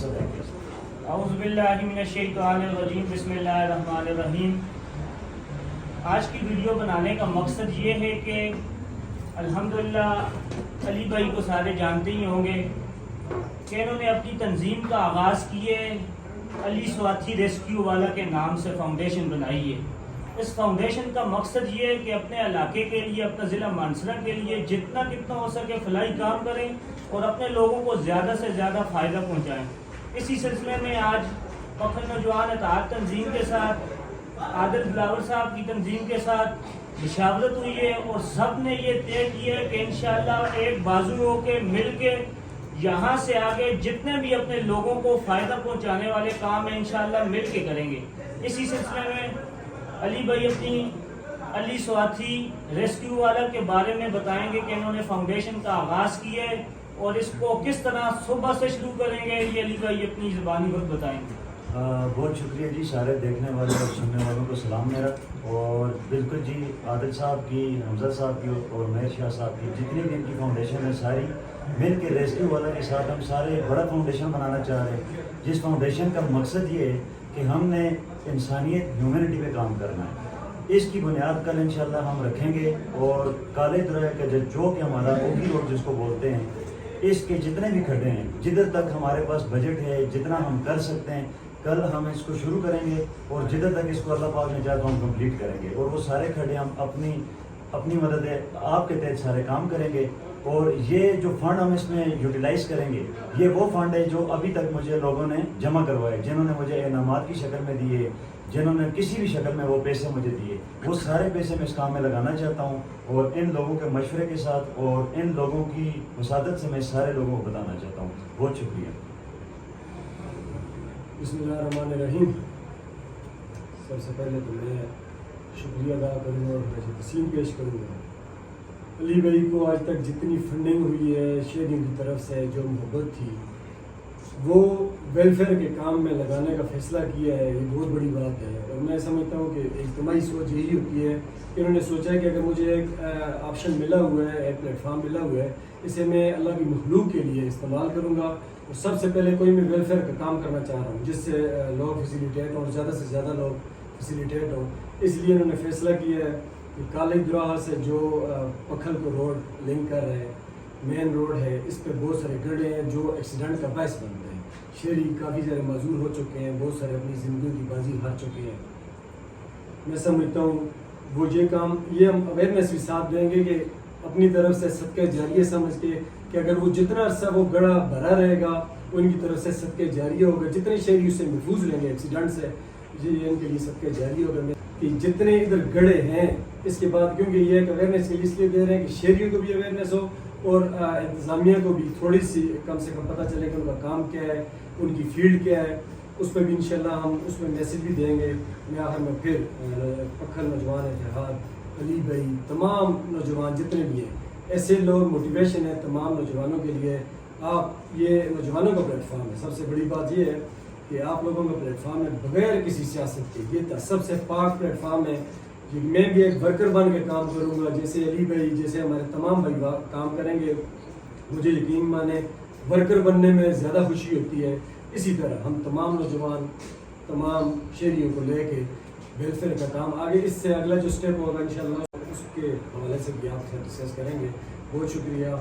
مقصد ہے؟ اعوذ باللہ من الشیطان الرجیم، بسم اللہ الرحمن الرحیم۔ آج کی ویڈیو بنانے کا مقصد یہ ہے کہ الحمدللہ علی بھائی کو سارے جانتے ہی ہوں گے کہ انہوں نے اپنی تنظیم کا آغاز کیے علی سواتھی ریسکیو والا کے نام سے فاؤنڈیشن بنائی ہے۔ اس فاؤنڈیشن کا مقصد یہ ہے کہ اپنے علاقے کے لیے، اپنا ضلع مانسہرہ کے لیے جتنا ہو سکے فلاحی کام کریں اور اپنے لوگوں کو زیادہ سے زیادہ فائدہ پہنچائیں۔ اسی سلسلے میں آج پکھل نوجوان اتحاد تنظیم کے ساتھ، عادل بلاور صاحب کی تنظیم کے ساتھ مشاورت ہوئی ہے اور سب نے یہ طے کیا ہے کہ انشاءاللہ ایک بازو ہو کے مل کے یہاں سے آگے جتنے بھی اپنے لوگوں کو فائدہ پہنچانے والے کام ہیں انشاءاللہ مل کے کریں گے۔ اسی سلسلے میں علی بھائی اپنی علی سواتھی ریسکیو والا کے بارے میں بتائیں گے کہ انہوں نے فاؤنڈیشن کا آغاز کیا ہے اور اس کو کس طرح صبح سے شروع کریں گے، یہ علی بھائی اپنی زبانی وقت بتائیں گے۔ بہت شکریہ جی، سارے دیکھنے والے اور سننے والوں کو سلام میرا۔ اور بالکل جی، عادل صاحب کی، حمزہ صاحب کی اور مہر شاہ صاحب کی جتنی بھی ان کی فاؤنڈیشن ہے ساری مل کے ریسکیو والا کے ساتھ ہم سارے بڑا فاؤنڈیشن بنانا چاہ رہے ہیں، جس فاؤنڈیشن کا مقصد یہ ہے کہ ہم نے انسانیت، ہیومینٹی پہ کام کرنا ہے۔ اس کی بنیاد کل انشاءاللہ ہم رکھیں گے اور کالے درہ کا جو کہ ہمارا اوگی روڈ جس کو بولتے ہیں، اس کے جتنے بھی کھڈے ہیں، جدھر تک ہمارے پاس بجٹ ہے، جتنا ہم کر سکتے ہیں، کل ہم اس کو شروع کریں گے اور جدھر تک اس کو اللہ پاک نے چاہا تو ہم کمپلیٹ کریں گے۔ اور وہ سارے کھڈے ہم اپنی مدد ہے آپ کے تحت سارے کام کریں گے۔ اور یہ جو فنڈ ہم اس میں یوٹیلائز کریں گے، یہ وہ فنڈ ہے جو ابھی تک مجھے لوگوں نے جمع کروائے، جنہوں نے مجھے انعامات کی شکل میں دیے، جنہوں نے کسی بھی شکل میں وہ پیسے مجھے دیے، وہ سارے پیسے میں اس کام میں لگانا چاہتا ہوں اور ان لوگوں کے مشورے کے ساتھ اور ان لوگوں کی مساعدت سے میں سارے لوگوں کو بتانا چاہتا ہوں۔ بہت شکریہ۔ بسم اللہ الرحمن الرحیم۔ سب سے پہلے تو میں شکریہ ادا کروں گا اور تسلیم پیش کروں گا علی بھائی کو۔ آج تک جتنی فنڈنگ ہوئی ہے شہریوں کی طرف سے، جو محبت تھی وہ ویلفیئر کے کام میں لگانے کا فیصلہ کیا ہے، یہ بہت بڑی بات ہے۔ اور میں سمجھتا ہوں کہ اجتماعی سوچ یہی ہوتی ہے کہ انہوں نے سوچا ہے کہ اگر مجھے ایک آپشن ملا ہوا ہے، ایک پلیٹ فارم ملا ہوا ہے، اسے میں اللہ کی مخلوق کے لیے استعمال کروں گا۔ اور سب سے پہلے کوئی میں ویلفیئر کا کام کرنا چاہ رہا ہوں جس سے لوگ فیسیلیٹیٹ ہوں، زیادہ سے زیادہ لوگ فیسیلیٹیٹ ہوں۔ اس لیے انہوں نے فیصلہ کیا ہے کہ کالج دراہا سے جو پکھل کو روڈ لنک کر رہے ہیں، مین روڈ ہے، اس پہ بہت سارے گڑھے ہیں جو ایکسیڈنٹ کا باعث بنتے ہیں۔ شہری کافی سارے معذور ہو چکے ہیں، بہت سارے اپنی زندگی کی بازی ہار چکے ہیں۔ میں سمجھتا ہوں وہ یہ کام، یہ ہم اویئرنیس بھی ساتھ دیں گے کہ اپنی طرف سے صدقہ جاریہ سمجھ کے کہ اگر وہ جتنا عرصہ وہ گڑھا بھرا رہے گا ان کی طرف سے صدقہ جاریہ ہوگا، جتنے شہری اس سے محفوظ رہیں گے ایکسیڈنٹ سے، یہ ان کے لیے صدقہ جاریہ ہوگا کہ جتنے ادھر گڑھے ہیں اس کے بعد، کیونکہ یہ ایک اویئرنیس کے لیے اس لیے دے رہے ہیں کہ شہریوں کو بھی اویئرنیس ہو اور انتظامیہ کو بھی تھوڑی سی کم سے کم پتہ چلے کہ ان کا کام کیا ہے، ان کی فیلڈ کیا ہے۔ اس پہ بھی انشاءاللہ ہم اس میں میسیج بھی دیں گے۔ میں آخر میں پھر پکھل نوجوان اتحاد، علی بھائی، تمام نوجوان جتنے بھی ہیں، ایسے لوگ موٹیویشن ہے تمام نوجوانوں کے لیے۔ آپ، یہ نوجوانوں کا پلیٹ فارم ہے، سب سے بڑی بات یہ ہے کہ آپ لوگوں کا پلیٹ فارم ہے بغیر کسی سیاست کے، یہ سب سے پاک پلیٹ فارم ہے۔ میں بھی ایک ورکر بن کے کام کروں گا، جیسے علی بھائی، جیسے ہمارے تمام بھائی کام کریں گے۔ مجھے یقین مانے ورکر بننے میں زیادہ خوشی ہوتی ہے۔ اسی طرح ہم تمام نوجوان تمام شہریوں کو لے کے ویلفیئر کا کام آگے، اس سے اگلا جو سٹیپ ہوگا انشاءاللہ اس کے حوالے سے بھی آپ سے ڈسکس کریں گے۔ بہت شکریہ۔